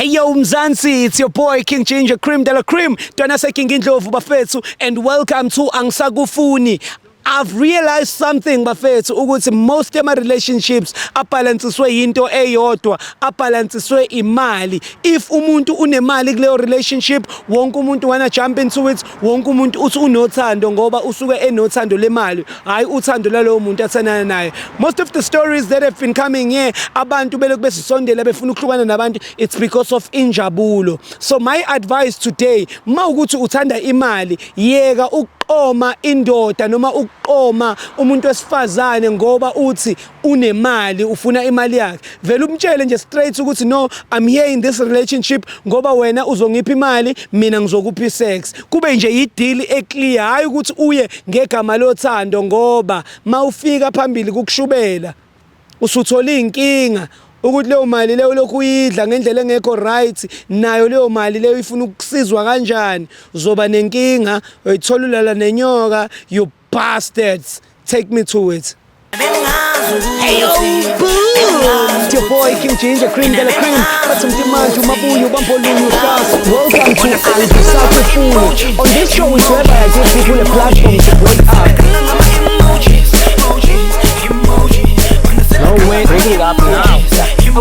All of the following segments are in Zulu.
Yo Mzansi, it's your boy King Ginger, Cream de la Cream. Dona sa King Indlovu bafethu, and welcome to Angisakufuni. I've realized something bafethu ukuthi most of my relationships abalansiswe into eyodwa, abalansiswe imali. If umuntu unemali kuleyo relationship, wonke umuntu wana jump into it, wonke umuntu uthi unothando ngoba usuke enothando lemali, hayi uthando lalowo muntu athanana naye. Most of the stories that have been coming here, abantu belokhu besisondela befuna ukuhlukana nabantu, it's because of injabulo. So my advice today, mawukuthi uthanda imali, yeka uqoma indoda noma uqoma umuntu wesifazane ngoba uthi unemali ufuna imali yakhe. Vele umtshele nje straight ukuthi no, I'm here in this relationship ngoba wena uzongipha imali, mina ngizokupha sex. Kube nje ideal eclear, hayi ukuthi uye ngegama lothando ngoba mawufika phambili kukushubela usuthola inkinga ukuthi leyo mali leyo lokhu uyidla ngendlela engekho right, nayo leyo mali leyo ifuna ukusizwa kanjani, uzoba nenkinga, uyithola ulala nenyoka, you bastards. Take me to it. Hey yo, boom! It's your boy King Ginger, Cream de la Cream. Got some demand to Mabuyu, Bampolulu, Stars. Welcome to Angisakufuni. On this show is whereby I give people a platform to break up. No way, bring it up now. Hey,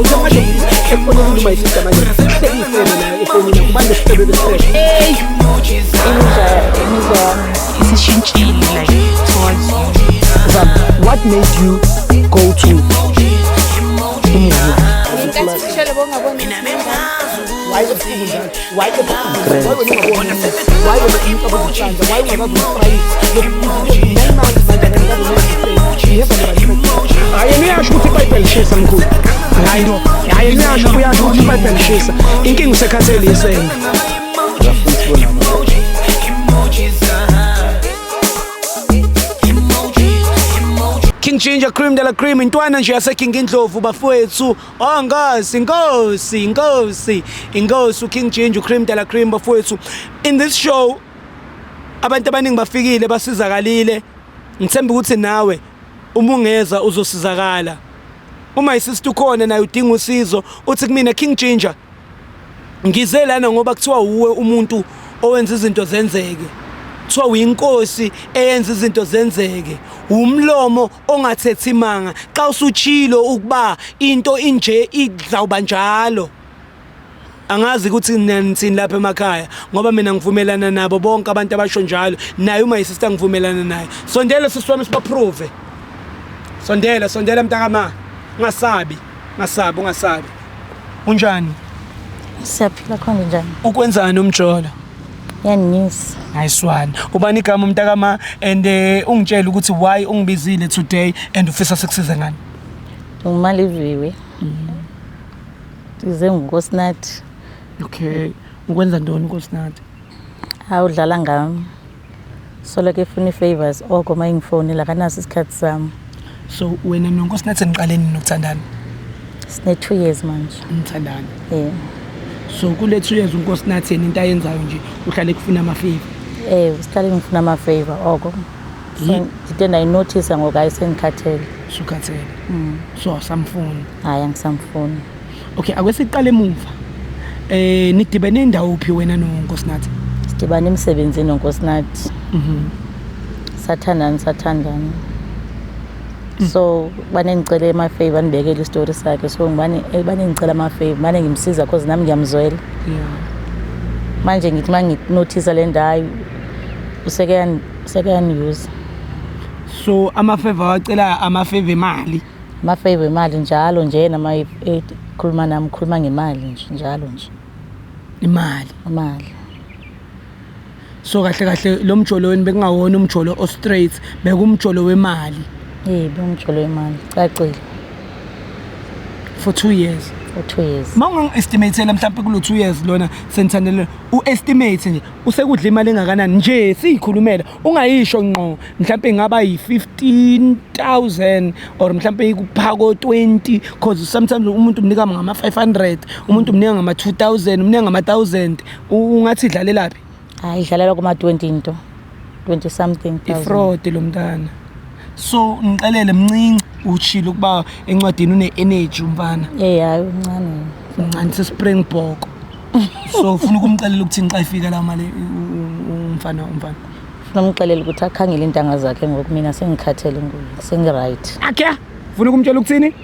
what made you go to King Ginger, Cream de la Cream, intwana nje yase King Indlovu bafowethu. Oh Inkosi King Ginger, Cream de la Cream bafowethu. In this show abantu abaningi bafikile basizakalile. Ngithemba ukuthi nawe uma ungeza uzosizakala. Uma isister ukhona naye udinga usizo, uthi kumina King Ginger, ngize lana ngoba kuthiwa uwe umuntu owenza izinto zenzeke. Kuthiwa uyinkosi eyenza izinto zenzeke. Umlomo ongathethi imanga. Xa usuchilo ukuba into inje idlawuba njalo. Angazi ukuthi nini lapha emakhaya ngoba mina ngivumelana nabo bonke abantu abasho njalo, naye uma isister ngivumelana naye. Sondela siswami sibaprove. Sondela mntakama. Ungasabi. Unjani? Siyaphila khona njani? Ukwenzani umjolo? Yanisa. Nice one. Ubani igama mntakama and ungitshela ukuthi why ungibizile today and ufisa sikusize ngani? Umaliviwe. Ndize ngokosinathi. Okay. Ukwenza ntoni nkosinathi? Awudlala ngami. Solo ke funi favors oko mayingifonela kanaso isikhathi sami. So wena nonkosinathi niqaleni nokuthandana? Sine 2 years manje. Nithandana. Yeah. So kule 2 years unkosinathi into ayenzayo nje uhlale kufuna ama favor. Usihlale ngifuna ama favor oko. So ngitenda I notice ngoku ayisengikhathele. Sukhathele. So samfuni. Hayi angisamfuni. Okay, akwesiqale emuva. Nidibene indawo uphi wena nonkosinathi? Sidibane emsebenzini nonkosinathi. Sathandana. So banengicela ama favor nibekele istory sakhe, so banengicela ama favor manje ngimsiza cause nami ngiyamzwela. Yeah. Manje ngithi manginotice le ndayi usekayani use. So ama favor wacela ama favor imali. Ama favor imali njalo nje nama khuluma nami khuluma ngemali nje njalo nje. Imali. So kahle lo mjolo wena bekungawona umjolo o straight, bekumjolo wemali. Bengijolo imali. Cacile. For 2 years. Mawunga estimate mhlawumbe kulo 2 years lona senthandele uestimate nje usekudla imali engakanani nje siyikhulumela ungayisho ngqo mhlawumbe ngaba yi15,000 or mhlawumbe kuphako 20 cause sometimes umuntu umnika ngama 500 umuntu umnika ngama 2000 umnika ngama 1000 ungathi idlalelapi? Hayi idlalela kuma 20 into 20 something thousand. Ifraud lo mntana. So ngiqelele mncinci uchilo kuba encwadini une energy umfana. Hayi uncane. Uncane Springbok. So ufuna ukumxelela ukuthi xa ifika la mali umfana. Nomxelela ukuthi akhangele intanga zakhe ngoku mina sengikhathele nguye. Sengi-right. Okay. Ufuna ukumtshela ukuthini?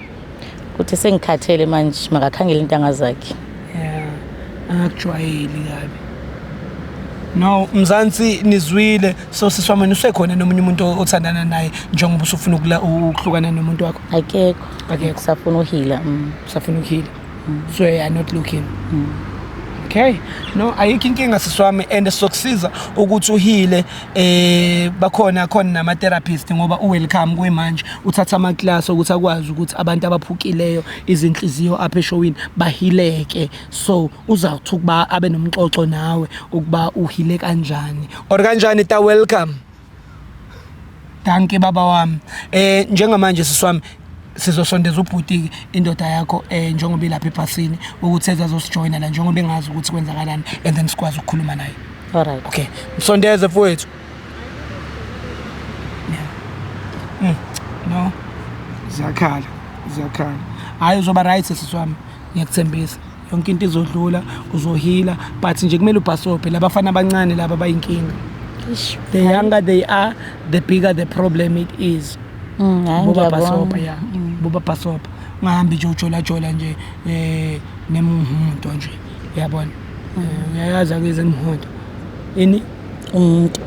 Ukuthi sengikhathele manje makakhangele intanga zakhe. Yeah. Akujwayeli kabi. No, Mzansi nizwile so siswami usekhona nomunye umuntu othandana naye njengoba usufuna ukuhlukana nomuntu wakho. Akekho. Usafuna uhila. Usafuna ukuhila. So you are not looking. Okay. No, ayikho inkinga siswami and sokusiza ukuthi uhile khona nama therapist ngoba welcome kwemanje uthatha ama class ukuthi akwazi ukuthi abantu abaphukileyo izinhliziyo apha eshowini bahileke so uzawuthi ukuba abe nomxoxo nawe ukuba uhile kanjani or kanjani ta welcome. Danke baba wami. Njengamanje siswami sizosondeza ubhuti indoda yakho njengoba ilapha ephasini ukuthi ezazosijoyina la njengoba engazi ukuthi kwenzakalani and then sikwazi ukukhuluma naye. Alright. Okay. Msondeze mfowethu. No. Ziyakhala. Hayi uzoba right siswami. Ngiyakuthembisa. Yonke into izodlula, uzohila but nje kumele ubhasope labafana abancane laba bayinkinga. The younger they are, the bigger the problem it is. Buba basopa ya. Buba basopa. Ngahambi nje ujola nje nemuhunto nje. Uyabona? Uyayazi akeze emuhunto. Ini? Umuntu.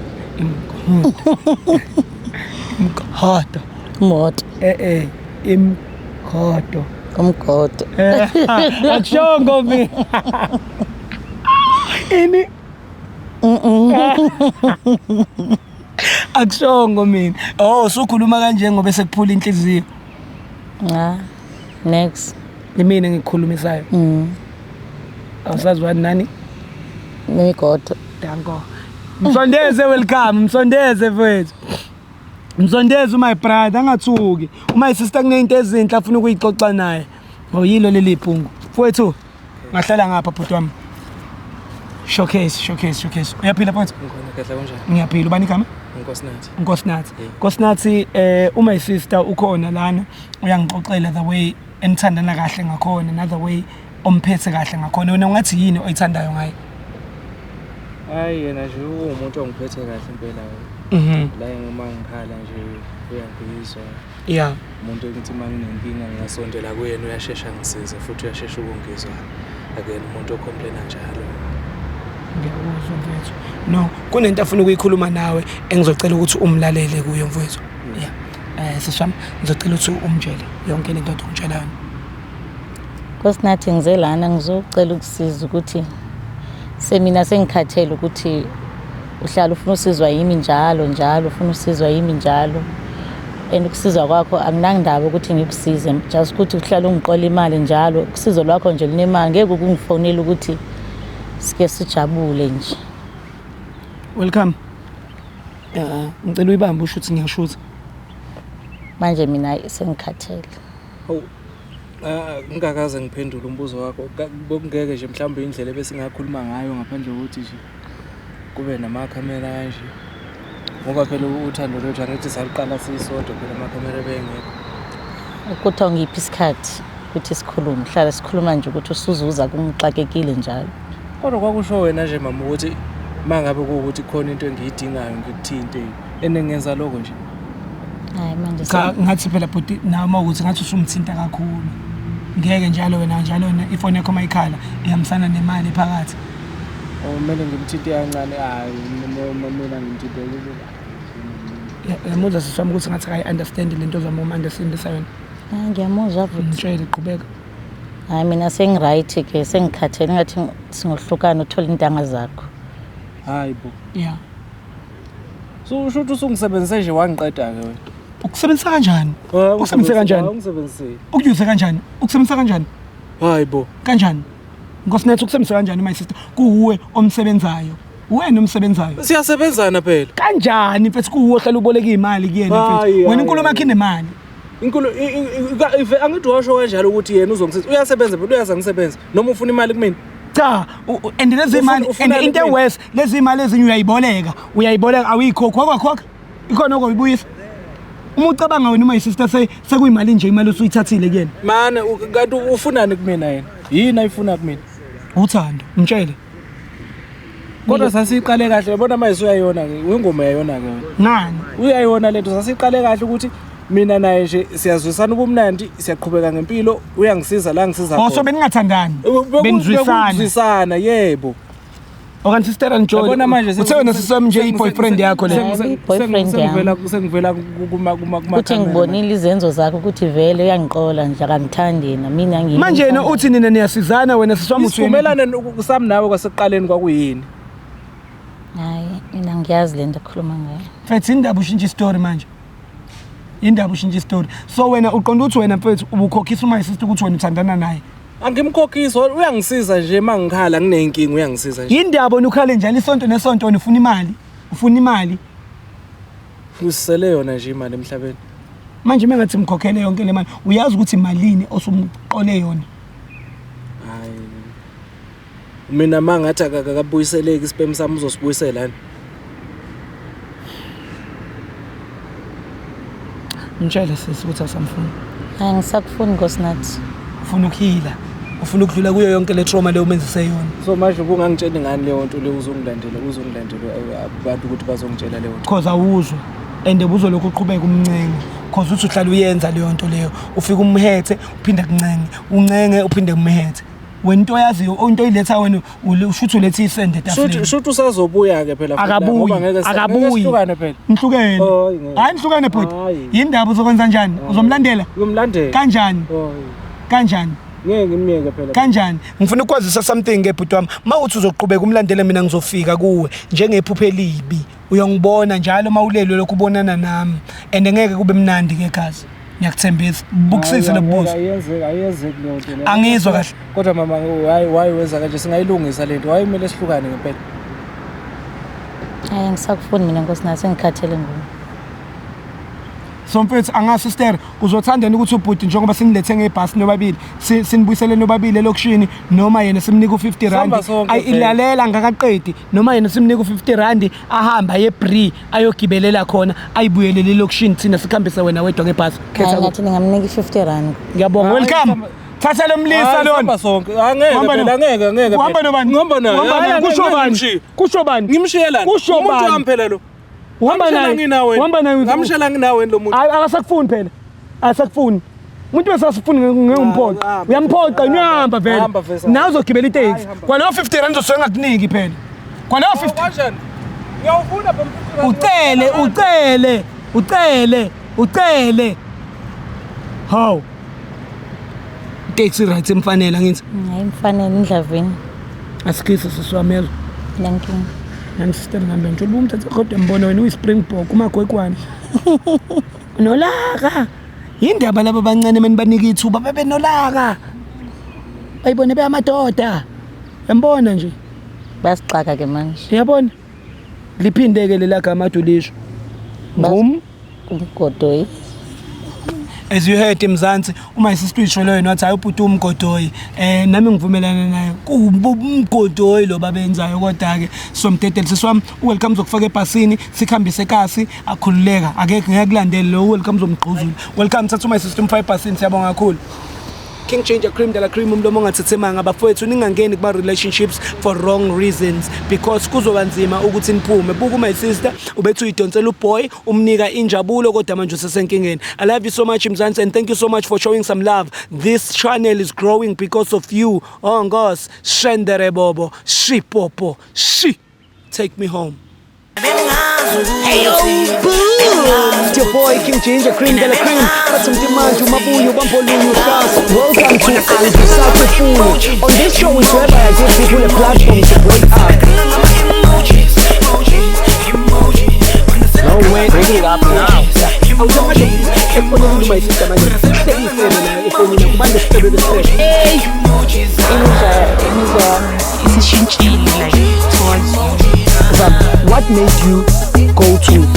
Imkhoto. Moto. Imkhoto. Umgodo. Akushongo mina. Ini? Akushongo mina. Oh, usukhuluma kanje ngoba sekuphula inhliziyo. Next. Imina ngikukhulumisayo. Awusazi nani? Nemigodo. Danko. Msondeze welcome, msondeze mfethu. Msondeze my brother angathuki. My sister kunento ezinhle afuna ukuyixoxa naye. Ngoyilo leli iphungu. Mfethu ngahlala ngapha bhuti wami. Showcase. Uyaphila mfethu? Ngikona kahle kanjani? Ngiyaphila ubani igama? Nkosinathi my sister ukhona lana uyangixoxela the way enithandana kahle ngakhona another way omphethe kahle ngakhona wena ungathi yini oyithandayo ngaye? Hayi yena nje umuntu ongiphethe kahle impela. La ngima ngikhala nje uyangizwa. Yeah. Umuntu engithi manginenkinga ngasondela kuyena uyashesha ngisize futhi uyashesha ukungizwa. Akena umuntu ocomplaina njalo. Ngiyakuzwa mfethu. No, kunento afuna ukuyikhuluma nawe engizocela ukuthi umlalele kuyo mfethu. Yeah. Sishami ngizocela ukuthi umtshele yonke lento ongitshelayo. Nkosinathi ngize lana ngizocela ukusiza ukuthi semina sengikhathele ukuthi uhlala ufuna usizwa yimi njalo ufuna usizwa yimi njalo and ukusizwa kwakho anginandaba ukuthi ngikusize just ukuthi uhlala ungiqola imali njalo usizo lwakho nje linemali ngeke ukungifonela ukuthi sike sijabule nje. Welcome. Ngicela uyibambe usho ukuthi ngiyashutha. Manje mina sengikhathele. Ngingakaze ngiphendule umbuzo wakho. Bokungeke nje mhlawumbe indlela ebesingakhuluma ngayo ngaphandle kokuthi nje kube namakhamera kanje. Ngoba phela uthando lwethu angithi saliqala sisodwa phela amakhamera bengekho. Ukuthi ngiphi isikhathi ukuthi sikhulume, hlala sikhuluma nje ukuthi usuzuza kungixakekile njalo. Kodwa kwakusho wena nje mama ukuthi mangabe kuukuthi khona into engiyidingayo ngikuthinte enengenza lokho nje. Hayi manje ngathi phela bhuti nami ukuthi ngathi usumthinta kakhulu. Ngeke njalo wena ifoni yakho mayikhala ihambisana nemali phakathi. Kumele ngimthinte kancane hayi mina ngimthinte Yamuza siswami ukuthi ngathi I understand lento zami understand yona. Ngiyamuzwa futhi. Ngitshele qhubeka. Hayi mina sengiright ke sengikhathele ngathi singohlukana uthola intanga zakho. Hayi bo. Yeah. So usho ukuthi usungisebenzise nje wangiqeda ke wena. Ukusebenzisa kanjani? Ukusebenzisa kanjani? Ungisebenzise. Ukuyuse kanjani? Ukusebenzisa kanjani? Hayi bo. Kanjani? Nkosinathi ukusebenzisa kanjani my sister? Kuwe omsebenzayo. Wena omsebenzayo. Siyasebenzana phela. Kanjani mfethu kuwe ohlala uboleka imali kuyena mfethu? Wena inkulumo yakhe inemali. Angithi washo kanjalo ukuthi yena uzongisiza. Uyasebenza phela uyaza ngisebenza. Noma ufuna imali kumina? Cha, and lezi imali and into worse lezi imali ezinye uyayiboleka awuyikhokha ikhona okuyibuyisa. Uma ucabanga wena my sister sekuyimali nje imali usuyithathile kuyena. Mana kanti ufunani kumina yena? Yini ayifuna kumina? Uthando, mtshele. Kodwa sasiqale kahle yabona manje uyayona ke ingoma yayona ke wena. Nani? Uyayona lento sasiqale kahle ukuthi mina naye nje siyazwisana ubumnandi siyaqhubeka ngempilo uyangisiza la ngisiza khona. So beningathandani. Benizwisana yebo. Okanye sister and Joy. Yabona manje uthe wena sisami nje i-boyfriend yakho le. Sengivela kuma Uthi ngibonile izenzo zakho ukuthi vele uyangiqola nje akangithandi yena mina ngiyini. Manje yena uthi nina niyasizana wena siswami uthi sivumelane sami nawe kwasekuqaleni kwakuyini. Hayi mina ngiyazi lento ekhuluma ngayo. Mfethu indaba ushintsha story manje. Indaba ushintsha story. So wena uqonda ukuthi wena mfethu ubukhokhisa uma isister ukuthi wena uthandana naye. Angimkhokhisi uyangisiza nje mangikhala nginenkingi uyangisiza nje. Indaba onukhale njalo isonto nesonto ufuna imali. Ufuna imali. Usele yona nje imali emhlabeni. Manje mengathi mkhokhele yonke le mali uyazi ukuthi imalini osumqole yona. Hayi. Mina mangathi akabuyiseleki ispam sami uzosibuyiselani. Ngitshela sisi ukuthi asamfuni. Hayi ngisakufuni Nkosinathi. Ufuna ukuhila. Ufuna ukudlula kuyo yonke le trauma le umenzise yona. So manje kungangitshela ngani leyo nto le uzongilandela abantu ukuthi bazongitshela leyo nto. Because awuzwa and buzo lokho uqhubeka umncenga. Because uthi uhlala uyenza leyo nto leyo. Ufika umhethe uphinde kuncenge. Uncenge uphinde kumhethe. Wena into yaziyo into iletha wena ushuthi ulethe isende etafuleni. Shuthi usazobuya ke phela ngoba ngeke sihlukane phela. Nihlukene. Hayi nihlukane bhuti. Yindaba uzokwenza kanjani? Uzomlandela? Ngimlandela. Kanjani? Kanjani? Ngeke ngimiyeke phela. Kanjani? Ngifuna ukwazisa something ngebhuti wami. Mawuthi uzoqhubeka umlandela mina ngizofika kuwe njengephupho elibi. Uyongibona njalo mawulelo lokhu ubonana nami and ngeke kube mnandi ke gazi. Ngiyakuthembisa bukusise lobuzo. Ayenzeki leyo nto. Angizwa kahle. Kodwa mama hayi wenza kanje singayilungisa lento. Hayi kumele sihlukane ngempela. Hayi ngisakufuni mina Nkosinathi sengikhathele ngoba. So mfethu angasister uzothandana ukuthi ubhuti njengoba sinilethe ngebhasi nobabili sinibuyisele nobabili elokushini noma yena simnika u50 rand ayilalela ngakaqedi noma yena simnika u50 rand ahamba yebree ayogibelela khona ayibuyelele elokushini thina sikhambisa wena wedwa ngebhasi khetha ngathi ningamnika i50 rand. Ngiyabonga welcome thatha lo mlisa lona hamba sonke angeke uhamba nobani ngihamba naye kusho bani ngimshiyelana umuntu wami phela lo uhamba naye ngamshela nginawe lo muntu akasakufuni phela asakufuni umuntu besasifuni ngemphoqa uyamphoqa uyahamba vele nawe uzogibela itaxi kwalawo 50 rand usuke ngakuniki phela kwalawo 50 ngiyawufuna ucele how taxi right emfanele ngithi hayi mfanele indlavini asikhisa sisiwamelo nankinga sister ngambe nje umuntu kodwa mbona wena uyispringbok umagwegwane nolaka indaba laba bancane manibanika ithuba bebe nolaka bayibone beyamadoda yambona nje basixaka ke manje uyabona liphindeke lelagama adulisho umgodoyi as you heard eMzansi uma isisitwisho lo yena wathi ayubhuti umgodoyi nami ngivumelana naye umgodoyi lo babenzayo kodwa ke somdedeli sisiwami welcome zokufaka ebhasini sikhambise kasi akhululeka akeke ngiyakulandela lo welcome zomgquzula welcome thatha uma isistem 5 ebhasini siyabonga kakhulu King Ginger Cream de la Cream umlomo ongathethemanga abafowethu ningangeni kuba relationships for wrong reasons because kuzoba nzima ukuthi niphume buku my sister ubethu uyidonsela uboy umnika injabulo kodwa manje usesenkingeni I love you so much Mzansi and thank you so much for showing some love this channel is growing because of you oh ngos shendere bobo shipopo shi take me home Hey yo, it's your boy King Ginger Cream de la Cream. Got some demand to Mabuyu, Bambolunu, Stars. Welcome to Angisakufuni. On this show is whereby I give people a platform to break out. No way, bring it up now. Hey, what made you go to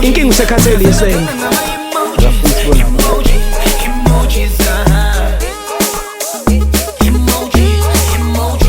inkinga usekhathele isena